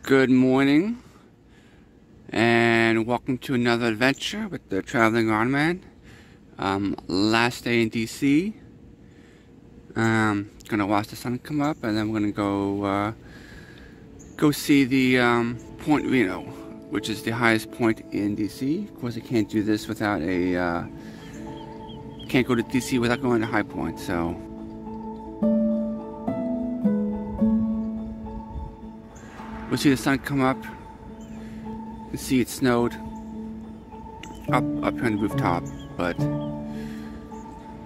Good morning, and welcome to another adventure with the Traveling Armman. Last day in DC. Gonna watch the sun come up, and then we're gonna go see the Point Reno, which is the highest point in DC. Of course, I can't do this without can't go to DC without going to High Point. So. We'll see the sun come up. You can see it snowed up here on the rooftop, but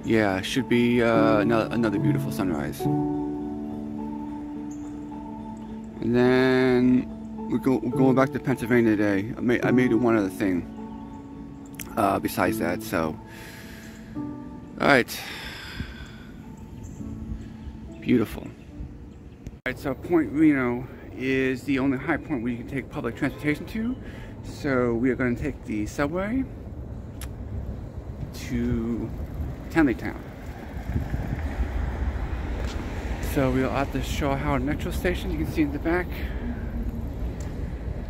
yeah, it should be another beautiful sunrise. And then we're going back to Pennsylvania today. I may do one other thing besides that. So, all right, beautiful. All right, so Point Reno is the only high point where you can take public transportation to. So we are going to take the subway to Tenleytown. So we are at the Shaw Howard Metro station, you can see in the back.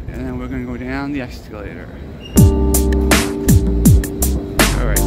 And then we're going to go down the escalator. Alright.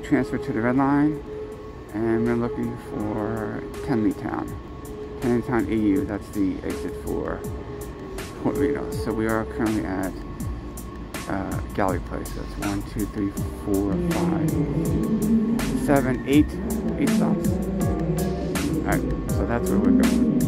Transfer to the red line, and we're looking for Tenleytown AU. That's the exit for Point Reno. So we are currently at Gallery Place. That's 1, 2, 3, 4, 5, 7, 8 stops. Alright, so that's where we're going.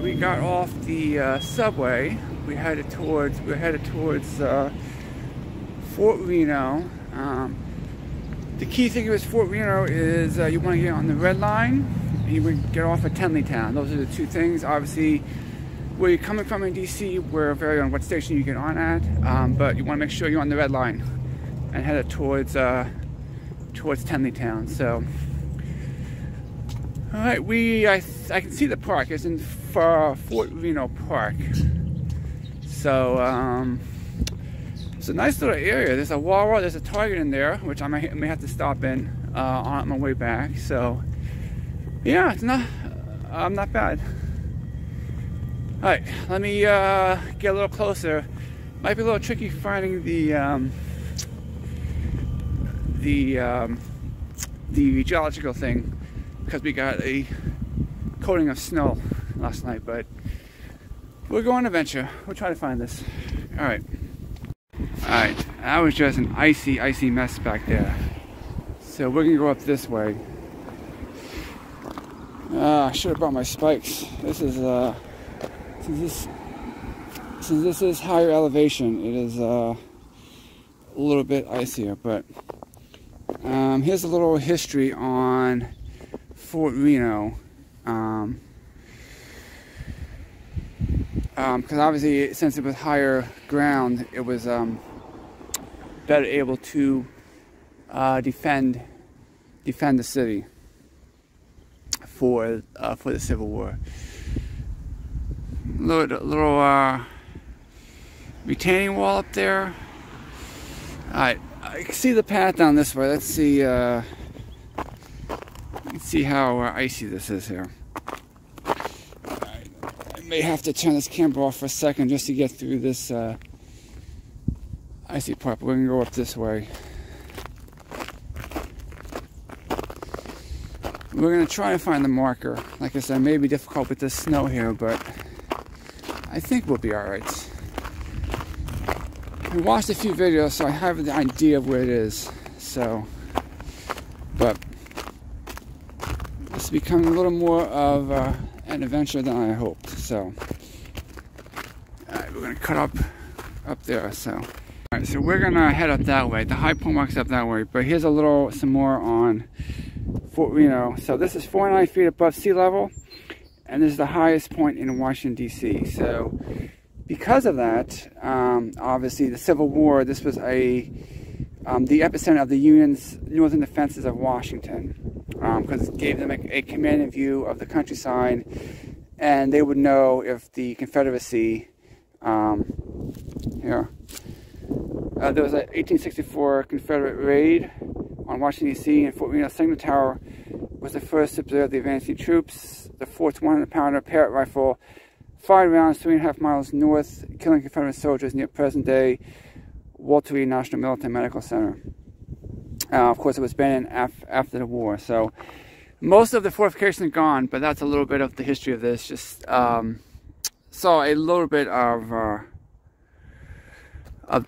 We got off the subway. We're headed towards Fort Reno. The key thing with Fort Reno is you want to get on the red line and you would get off at Tenleytown. Those are the two things. Obviously, where you're coming from in DC, we're very on what station you get on at, but you want to make sure you're on the red line and headed towards Tenleytown. So. All right, I can see the park. It's in Fort Reno Park. So it's a nice little area. There's a Walmart, there's a Target in there, which I may have to stop in on my way back. So yeah, it's not bad. All right, let me get a little closer. Might be a little tricky finding the geological thing, because we got a coating of snow last night, but we're going to venture. We'll try to find this. Alright, that was just an icy mess back there. So we're gonna go up this way. I should have brought my spikes. This is since this is higher elevation, it is a little bit icier, but here's a little history on Fort Reno, because obviously, since it was higher ground, it was better able to defend the city for the Civil War. Little retaining wall up there. I can see the path down this way. Let's see. Let's see how icy this is here. I may have to turn this camera off for a second just to get through this icy part, but we're gonna go up this way. We're going to try and find the marker. Like I said, it may be difficult with this snow here, but I think we'll be alright. I watched a few videos, so I have the idea of where it is. So, but it's become a little more of an adventure than I hoped. So, alright, we're going to cut up there. So, alright, so we're going to head up that way. The high point marks up that way. But here's some more on Fort Reno. So this is 49 feet above sea level, and this is the highest point in Washington, D.C. So because of that, obviously the Civil War, this was the epicenter of the Union's northern defenses of Washington, because it gave them a commanding view of the countryside, and they would know if the Confederacy, there was an 1864 Confederate raid on Washington, D.C., and Fort Reno Signal Tower was the first to observe the advancing troops. The fort's 100-pounder Parrott rifle fired rounds 3.5 miles north, killing Confederate soldiers near present-day Walter Reed National Military Medical Center. Of course, it was banned after the war. So most of the fortifications are gone, but that's a little bit of the history of this. Just saw a little bit of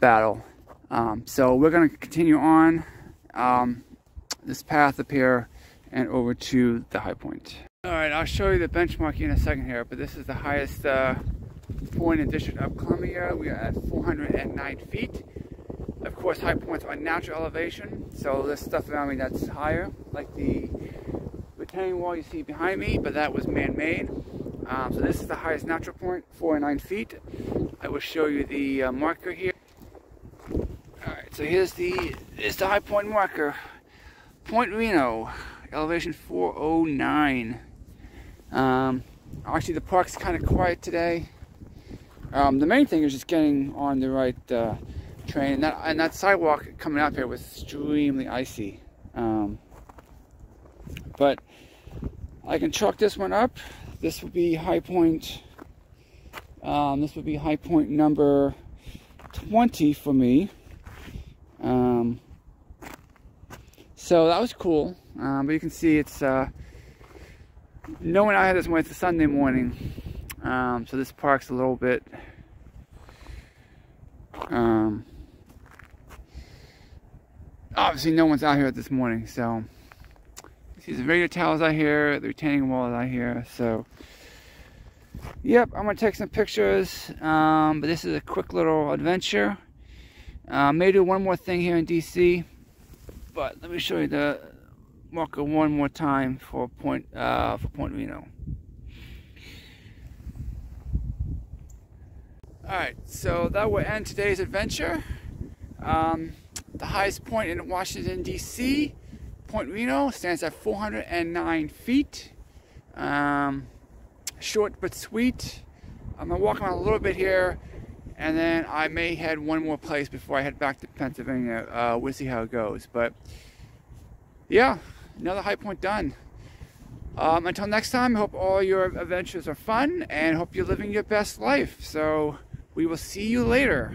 battle. So we're going to continue on this path up here and over to the high point. Alright, I'll show you the benchmark in a second here, but this is the highest point in District of Columbia. We are at 409 feet. Of course, high points are natural elevation, so there's stuff around me that's higher, like the retaining wall you see behind me, but that was man-made. So this is the highest natural point, 409 feet. I will show you the marker here. Alright, so here's the high point marker. Point Reno, elevation 409. Actually, the park's kind of quiet today. The main thing is just getting on the right train. And that sidewalk coming up here was extremely icy. But I can chalk this one up. This would be high point. This would be high point number 20 for me. So that was cool, but you can see it's no one out here this morning. It's a Sunday morning, so this park's a little bit obviously no one's out here this morning. So you see the radio towers out here, the retaining wall is out here. So yep, I'm gonna take some pictures, but this is a quick little adventure. May do one more thing here in DC, but let me show you the marker one more time for Point Reno. Alright, so that will end today's adventure. The highest point in Washington, D.C., Point Reno, stands at 409 feet. Short but sweet. I'm going to walk around a little bit here, and then I may head one more place before I head back to Pennsylvania. We'll see how it goes. But yeah, another high point done. Until next time, I hope all your adventures are fun and hope you're living your best life. So we will see you later.